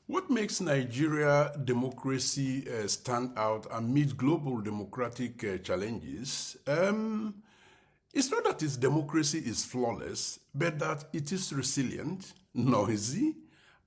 What makes Nigeria democracy stand out amid global democratic challenges? It's not that its democracy is flawless, but that it is resilient, noisy,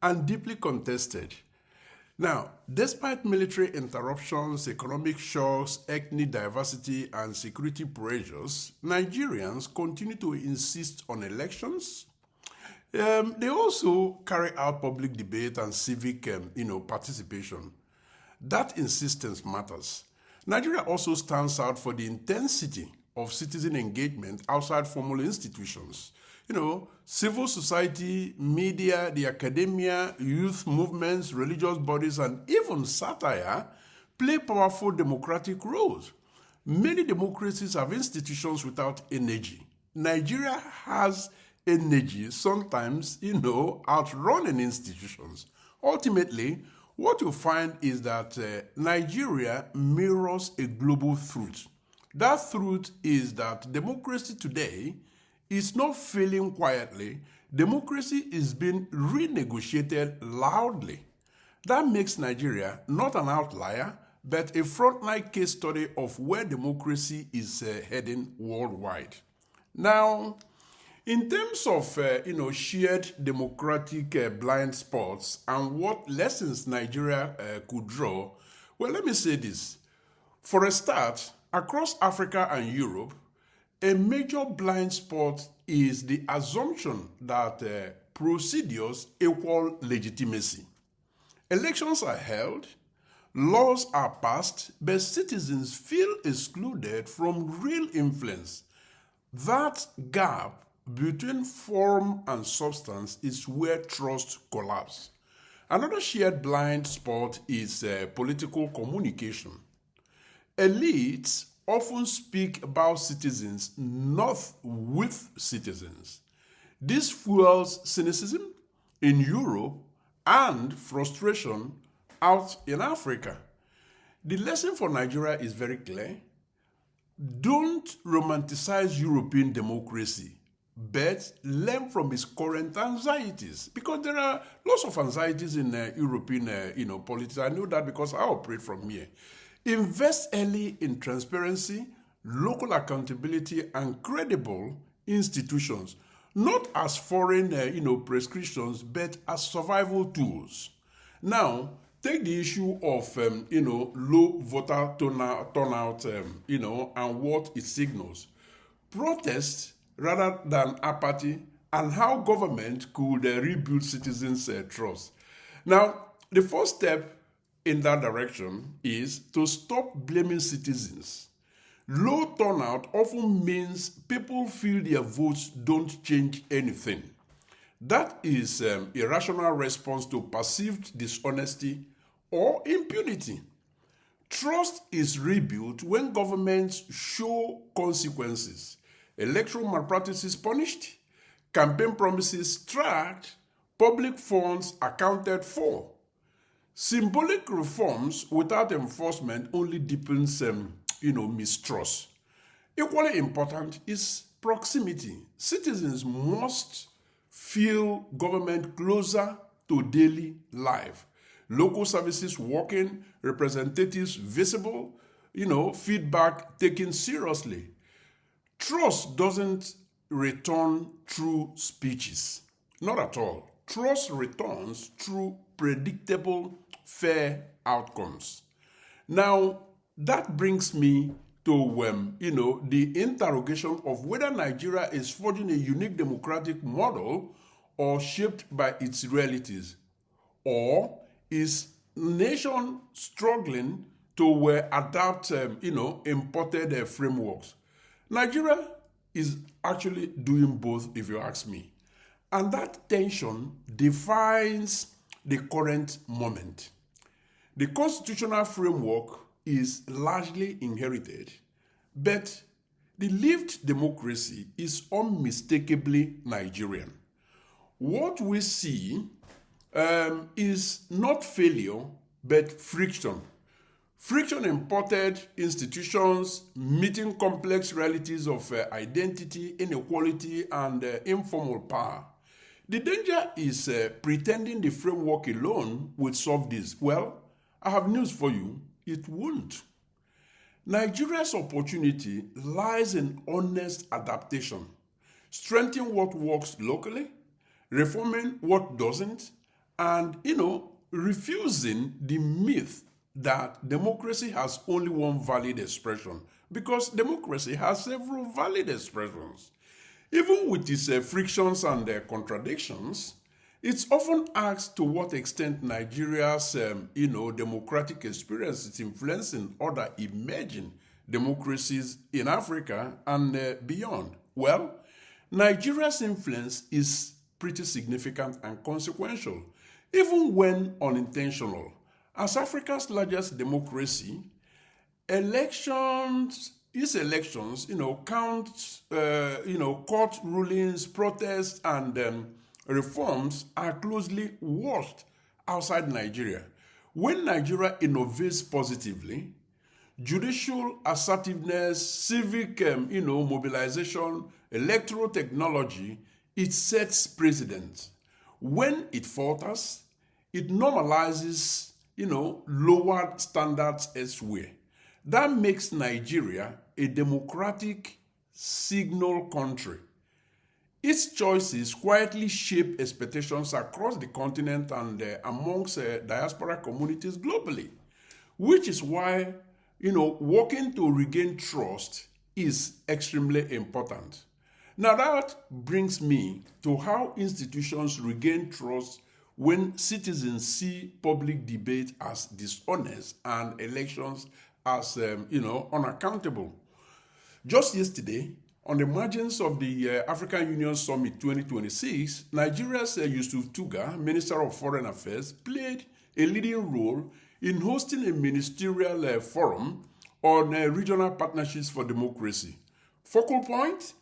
and deeply contested. Now, despite military interruptions, economic shocks, ethnic diversity, and security pressures, Nigerians continue to insist on elections. They also carry out public debate and civic, participation. That insistence matters. Nigeria also stands out for the intensity of citizen engagement outside formal institutions. Civil society, media, the academia, youth movements, religious bodies, and even satire play powerful democratic roles. Many democracies have institutions without energy. Nigeria has energy, sometimes, outrunning institutions. Ultimately, what you find is that Nigeria mirrors a global truth. That truth is that democracy today is not failing quietly. Democracy is being renegotiated loudly. That makes Nigeria not an outlier, but a frontline case study of where democracy is heading worldwide. Now, in terms of shared democratic blind spots and what lessons Nigeria could draw, well, let me say this. For a start, across Africa and Europe, a major blind spot is the assumption that procedures equal legitimacy. Elections are held, laws are passed, but citizens feel excluded from real influence. That gap between form and substance is where trust collapses. Another shared blind spot is political communication. Elites often speak about citizens, not with citizens. This fuels cynicism in Europe and frustration out in Africa. The lesson for Nigeria is very clear. Don't romanticize European democracy, but learn from its current anxieties, because there are lots of anxieties in European politics. I know that because I operate from here. Invest early in transparency, local accountability, and credible institutions, not as foreign prescriptions, but as survival tools. Now, take the issue of low voter turnout, and what it signals. Protest rather than apathy, and how government could rebuild citizens' trust. Now, the first step in that direction is to stop blaming citizens. Low turnout often means people feel their votes don't change anything. That is a rational response to perceived dishonesty or impunity. Trust is rebuilt when governments show consequences. Electoral malpractices punished, campaign promises tracked, public funds accounted for. Symbolic reforms without enforcement only deepens, mistrust. Equally important is proximity. Citizens must feel government closer to daily life. Local services working, representatives visible, feedback taken seriously. Trust doesn't return through speeches. Not at all. Trust returns through predictable, fair outcomes. Now, that brings me to the interrogation of whether Nigeria is forging a unique democratic model or shaped by its realities, or is nation struggling to adapt imported frameworks. Nigeria is actually doing both, if you ask me. And that tension defines the current moment. The constitutional framework is largely inherited, but the lived democracy is unmistakably Nigerian. What we see is not failure, but friction. Friction imported institutions meeting complex realities of identity, inequality, and informal power. The danger is pretending the framework alone will solve this. Well, I have news for you. It won't. Nigeria's opportunity lies in honest adaptation, strengthening what works locally, reforming what doesn't, and, refusing the myth that democracy has only one valid expression, because democracy has several valid expressions. Even with its frictions and contradictions, it's often asked to what extent Nigeria's, democratic experience is influencing other emerging democracies in Africa and beyond. Well, Nigeria's influence is pretty significant and consequential, even when unintentional. As Africa's largest democracy, these elections, court rulings, protests, and reforms are closely watched outside Nigeria. When Nigeria innovates positively, judicial assertiveness, civic, mobilization, electoral technology, it sets precedent. When it falters, it normalizes, lowered standards elsewhere. That makes Nigeria a democratic signal country. Its choices quietly shape expectations across the continent and amongst diaspora communities globally, which is why, working to regain trust is extremely important. Now that brings me to how institutions regain trust when citizens see public debate as dishonest and elections as, unaccountable. Just yesterday, on the margins of the African Union Summit 2026, Nigeria's Yusuf Tuga, Minister of Foreign Affairs, played a leading role in hosting a ministerial forum on regional partnerships for democracy. Focal point?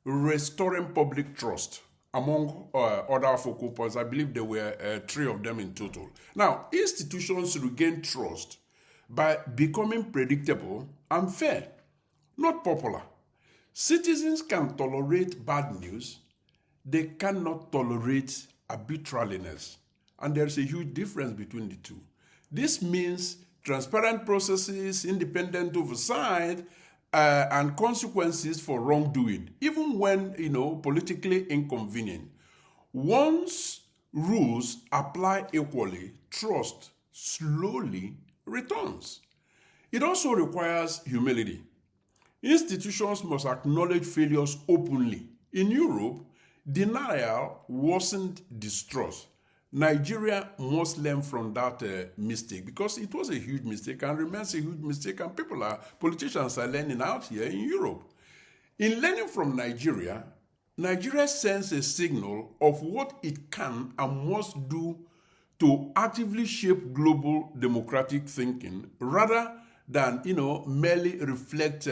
Restoring public trust. Among other focal points, I believe there were 3 of them in total. Now, institutions regain trust by becoming predictable and fair, not popular. Citizens can tolerate bad news, they cannot tolerate arbitrariness. And there's a huge difference between the two. This means transparent processes, independent oversight, and consequences for wrongdoing, even when, politically inconvenient. Once rules apply equally, trust slowly returns. It also requires humility. Institutions must acknowledge failures openly. In Europe, denial wasn't distrust. Nigeria must learn from that mistake, because it was a huge mistake and remains a huge mistake, and politicians are learning out here in Europe. In learning from Nigeria, Nigeria sends a signal of what it can and must do to actively shape global democratic thinking rather than, merely reflect,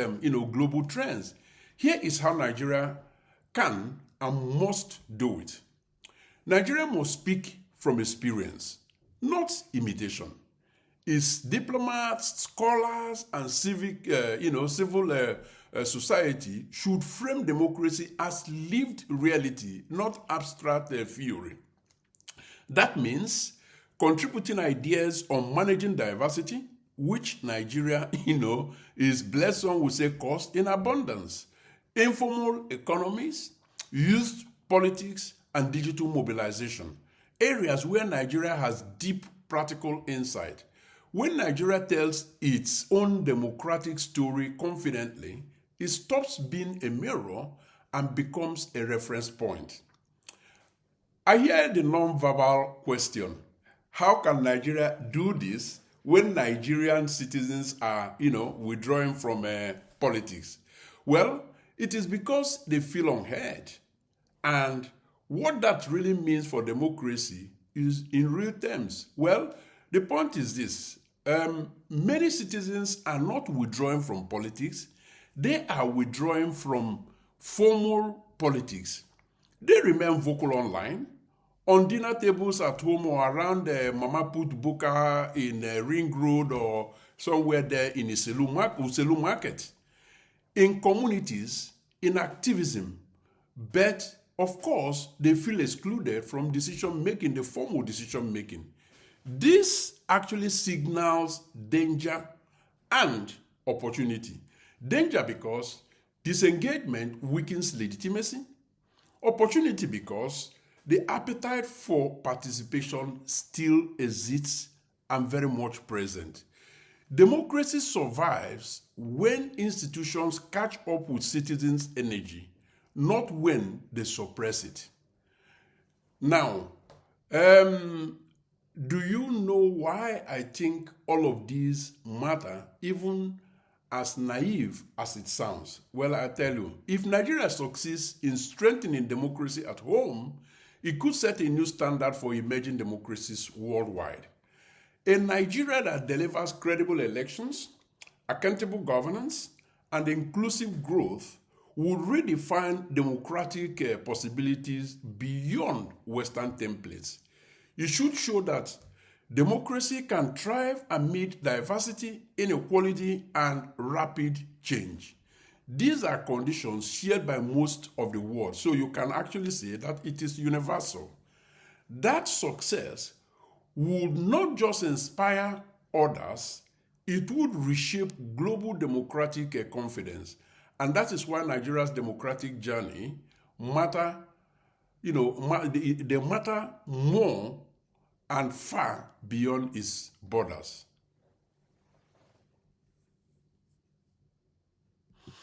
global trends. Here is how Nigeria can and must do it. Nigeria must speak from experience, not imitation. Its diplomats, scholars, and civil society should frame democracy as lived reality, not abstract theory. That means contributing ideas on managing diversity, which Nigeria, is blessed, some would say, cost in abundance. Informal economies, youth politics, and digital mobilization, areas where Nigeria has deep practical insight. When Nigeria tells its own democratic story confidently, it stops being a mirror and becomes a reference point. I hear the non-verbal question: how can Nigeria do this when Nigerian citizens are, withdrawing from politics? Well, it is because they feel unheard. And what that really means for democracy is in real terms. Well, the point is this. Many citizens are not withdrawing from politics. They are withdrawing from formal politics. They remain vocal online, on dinner tables at home or around Mama Put Buka in Ring Road or somewhere there in Uselu Market. In communities, in activism, but of course, they feel excluded from decision making, the formal decision making. This actually signals danger and opportunity. Danger because disengagement weakens legitimacy. Opportunity because the appetite for participation still exists and very much present. Democracy survives when institutions catch up with citizens' energy, not when they suppress it. Now, do you know why I think all of these matter, even as naive as it sounds? Well, I tell you, if Nigeria succeeds in strengthening democracy at home, it could set a new standard for emerging democracies worldwide. A Nigeria that delivers credible elections, accountable governance, and inclusive growth will redefine democratic possibilities beyond Western templates. It should show that democracy can thrive amid diversity, inequality, and rapid change. These are conditions shared by most of the world, so you can actually say that it is universal. That success would not just inspire others, it would reshape global democratic confidence. And that is why Nigeria's democratic journey matter, they matter more and far beyond its borders.